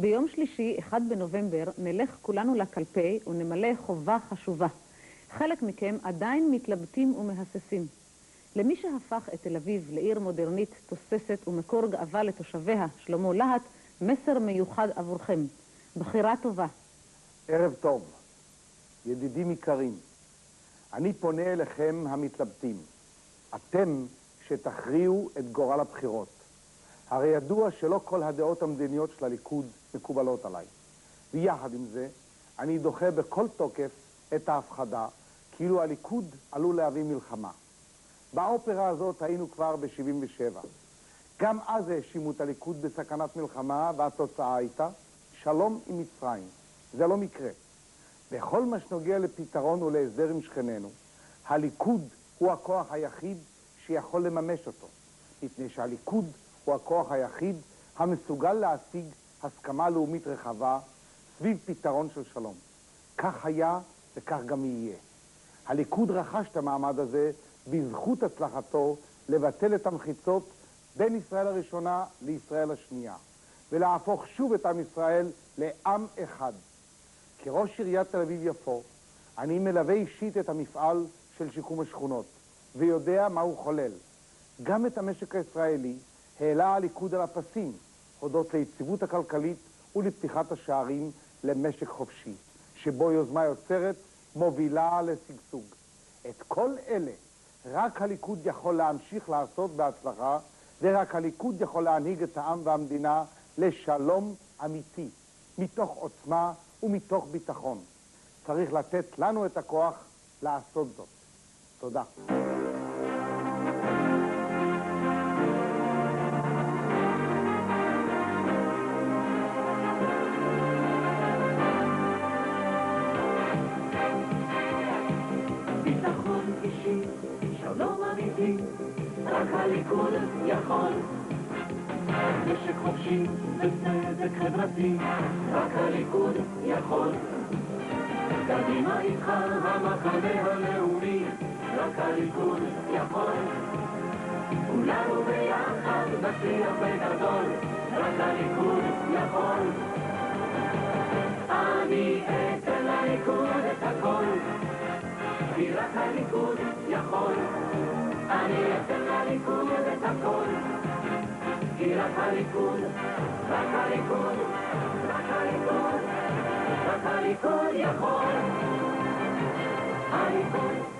ביום שלישי, 1 בנובמבר, נלך כולנו לקלפי ונמלא חובה חשובה. חלק מכם עדיין מתלבטים ומהססים. למי שהפך את תל אביב לעיר מודרנית, תוססת ומקור גאווה לתושביה, שלמה להט, מסר מיוחד עבורכם. בחירה טובה. ערב טוב, ידידים יקרים. אני פונה אליכם המתלבטים. אתם שתכריעו את גורל הבחירות. הרי ידוע שלא כל הדעות המדיניות של הליכוד מקובלות עליי. ויחד עם זה, אני דוחה בכל תוקף את ההפחדה, כאילו הליכוד עלול להביא מלחמה. באופרה הזאת היינו כבר ב-77. גם אז האשימו את הליכוד בסכנת מלחמה, והתוצאה הייתה שלום עם מצרים. זה לא מקרה. בכל מה שנוגע לפתרון ולהסדר עם שכנינו, הליכוד הוא הכוח היחיד שיכול לממש אותו. מפני שהליכוד הוא הכוח היחיד המסוגל להשיג הסכמה לאומית רחבה סביב פתרון של שלום. כך היה וכך גם יהיה. הליכוד רכש את המעמד הזה בזכות הצלחתו לבטל את המחיצות בין ישראל הראשונה לישראל השנייה, ולהפוך שוב את עם ישראל לעם אחד. כראש עיריית תל אביב-יפו, אני מלווה אישית את המפעל של שיקום השכונות, ויודע מה הוא חולל. גם את המשק הישראלי העלה הליכוד על הפסים, הודות ליציבות הכלכלית ולפתיחת השערים למשק חופשי, שבו יוזמה יוצרת מובילה לשגשוג. את כל אלה רק הליכוד יכול להמשיך לעשות בהצלחה, ורק הליכוד יכול להנהיג את העם והמדינה לשלום אמיתי, מתוך עוצמה ומתוך ביטחון. צריך לתת לנו את הכוח לעשות זאת. תודה. ביטחון אישי, שלום אמיתי, רק הליכוד יכול. משק חופשי וצדק חברתי, רק הליכוד יכול. קדימה איתך המחנה הלאומי, רק הליכוד יכול. כולנו ביחד נצליח בגדול, רק הליכוד יכול. אני אתן לליכוד את הכל, כי רק הליכוד יכול. אני אתן לליכוד את הכל, כי רק הליכוד, רק הליכוד, רק הליכוד, רק הליכוד יכול. הליכוד